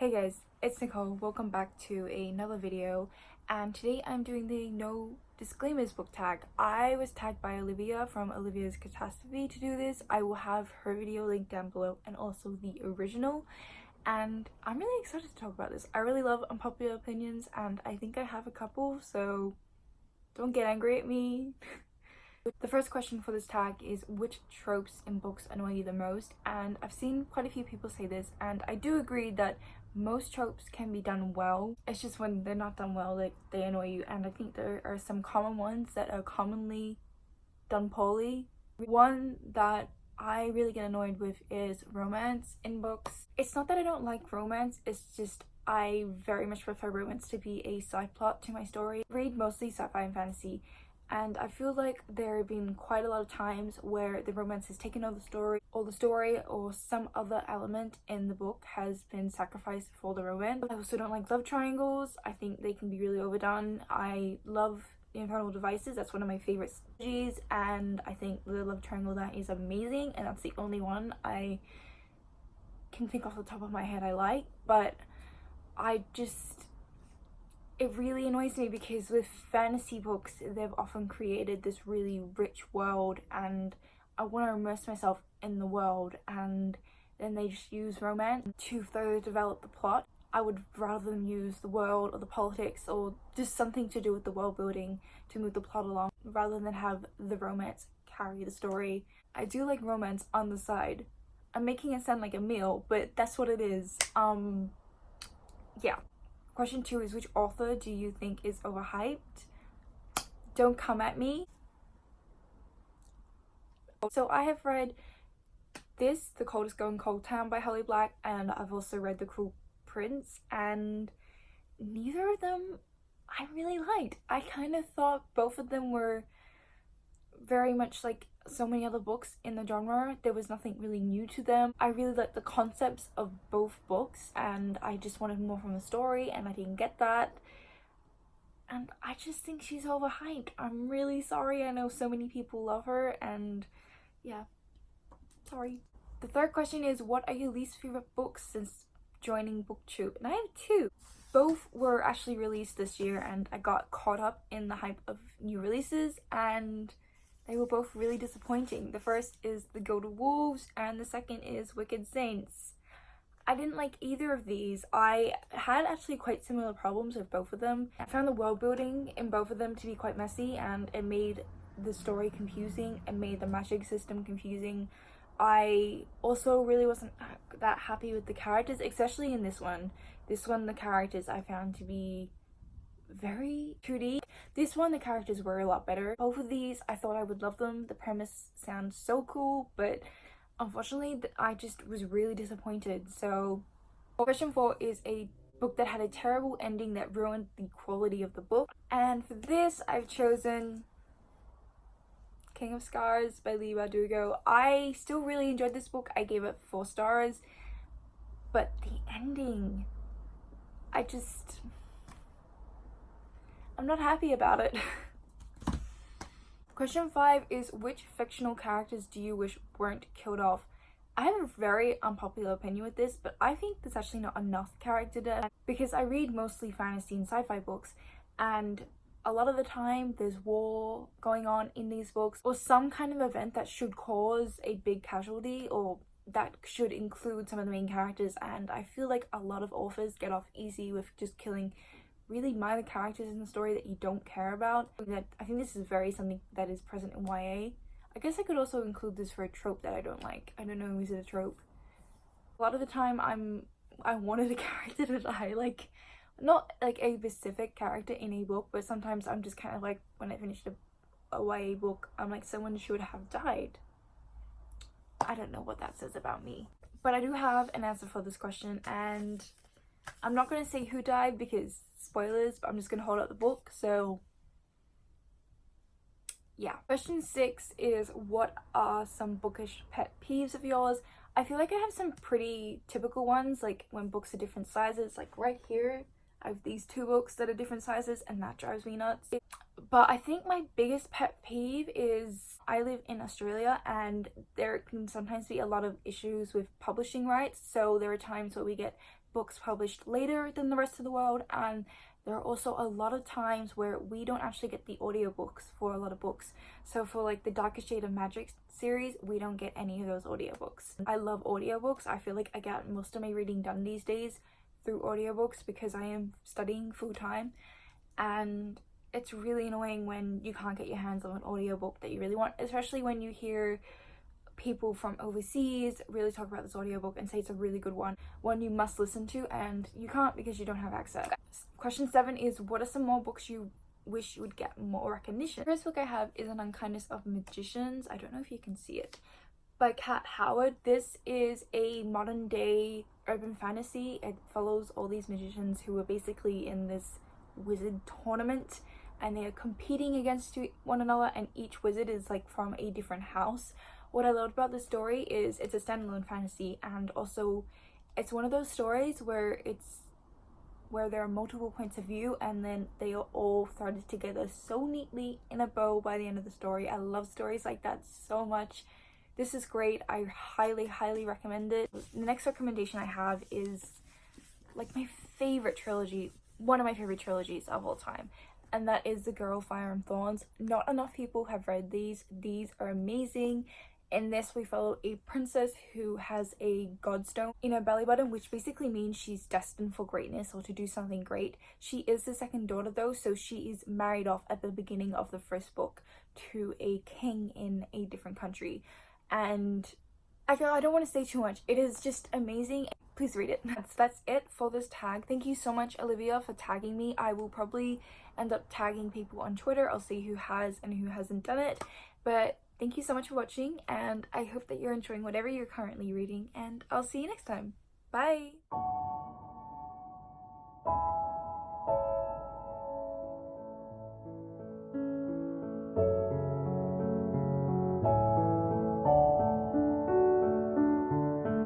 Hey guys, it's Nicole. Welcome back to another video, and today I'm doing the no disclaimers book tag. I was tagged by Olivia from Olivia's Catastrophe to do this. I will have her video linked down below and also the original, and I'm really excited to talk about this. I really love unpopular opinions and I think I have a couple, so don't get angry at me. The first question for this tag is, which tropes in books annoy you the most? And I've seen quite a few people say this, and I do agree that most tropes can be done well. It's just when they're not done well, like, they annoy you, and I think there are some common ones that are commonly done poorly. One that I really get annoyed with is romance in books. It's not that I don't like romance, it's just I very much prefer romance to be a side plot to my story. I read mostly sci-fi and fantasy, and I feel like there have been quite a lot of times where the romance has taken over the story or some other element in the book has been sacrificed for the romance. I also don't like love triangles. I think they can be really overdone. I love the Infernal Devices. That's one of my favorite strategies, and I think the love triangle that is amazing, and that's the only one I can think off the top of my head I like. But it really annoys me because with fantasy books, they've often created this really rich world, and I want to immerse myself in the world, and then they just use romance to further develop the plot. I would rather them use the world or the politics or just something to do with the world building to move the plot along, rather than have the romance carry the story. I do like romance on the side. I'm making it sound like a meal, but that's what it is. Yeah. Question 2 is, which author do you think is overhyped? Don't come at me. So I have read The Coldest Girl in Cold Town by Holly Black, and I've also read The Cruel Prince, and neither of them I really liked. I kind of thought both of them were very much like so many other books in the genre. There was nothing really new to them. I really liked the concepts of both books, and I just wanted more from the story, and I didn't get that. And I just think she's overhyped. I'm really sorry. I know so many people love her, and yeah, sorry. The third question is, what are your least favorite books since joining BookTube? And I have two. Both were actually released this year, and I got caught up in the hype of new releases, and they were both really disappointing. The first is The Gilded Wolves, and the second is Wicked Saints. I didn't like either of these. I had actually quite similar problems with both of them. I found the world building in both of them to be quite messy, and it made the story confusing and made the magic system confusing. I also really wasn't that happy with the characters, especially in this one. This one, the characters I found to be very 2D. This one, the characters were a lot better. Both of these, I thought I would love them. The premise sounds so cool, but unfortunately, I just was really disappointed. So, question 4 is a book that had a terrible ending that ruined the quality of the book. And for this, I've chosen King of Scars by Leigh Bardugo. I still really enjoyed this book. I gave it 4 stars, but the ending, I'm not happy about it. Question 5 is, which fictional characters do you wish weren't killed off? I have a very unpopular opinion with this, but I think there's actually not enough character death, because I read mostly fantasy and sci-fi books, and a lot of the time there's war going on in these books, or some kind of event that should cause a big casualty, or that should include some of the main characters, and I feel like a lot of authors get off easy with just killing really minor characters in the story that you don't care about. I think this is very something that is present in YA. I guess I could also include this for a trope that I don't like. I don't know, is it a trope? A lot of the time I wanted a character to die, like not like a specific character in a book, but sometimes I'm just kind of like, when I finished a YA book, I'm like, someone should have died. I don't know what that says about me. But I do have an answer for this question, and I'm not going to say who died because spoilers, but I'm just going to hold up the book. So yeah. Question 6 is, what are some bookish pet peeves of yours? I feel like I have some pretty typical ones, like when books are different sizes. Like right here, I have these 2 books that are different sizes, and that drives me nuts. But I think my biggest pet peeve is, I live in Australia, and there can sometimes be a lot of issues with publishing rights. So there are times where we get books published later than the rest of the world, and there are also a lot of times where we don't actually get the audiobooks for a lot of books. So for like the Darkest Shade of Magic series, we don't get any of those audiobooks. I love audiobooks. I feel like I get most of my reading done these days through audiobooks because I am studying full time, and it's really annoying when you can't get your hands on an audiobook that you really want, especially when you hear people from overseas really talk about this audiobook and say it's a really good one you must listen to, and you can't because you don't have access. Question 7 is, what are some more books you wish you would get more recognition? The first book I have is An Unkindness of Magicians. I don't know if you can see it, by Kat Howard. This is a modern day urban fantasy. It follows all these magicians who are basically in this wizard tournament, and they are competing against one another, and each wizard is like from a different house. What I loved about this story is it's a standalone fantasy, and also it's one of those stories where there are multiple points of view, and then they are all threaded together so neatly in a bow by the end of the story. I love stories like that so much. This is great. I highly recommend it. The next recommendation I have is like my favorite trilogy, one of my favorite trilogies of all time, and that is The Girl, Fire and Thorns. Not enough people have read these. These are amazing. In this, we follow a princess who has a godstone in her belly button, which basically means she's destined for greatness or to do something great. She is the second daughter though, so she is married off at the beginning of the first book to a king in a different country. And I don't want to say too much. It is just amazing. Please read it. That's it for this tag. Thank you so much, Olivia, for tagging me. I will probably end up tagging people on Twitter. I'll see who has and who hasn't done it. But thank you so much for watching, and I hope that you're enjoying whatever you're currently reading, and I'll see you next time. Bye!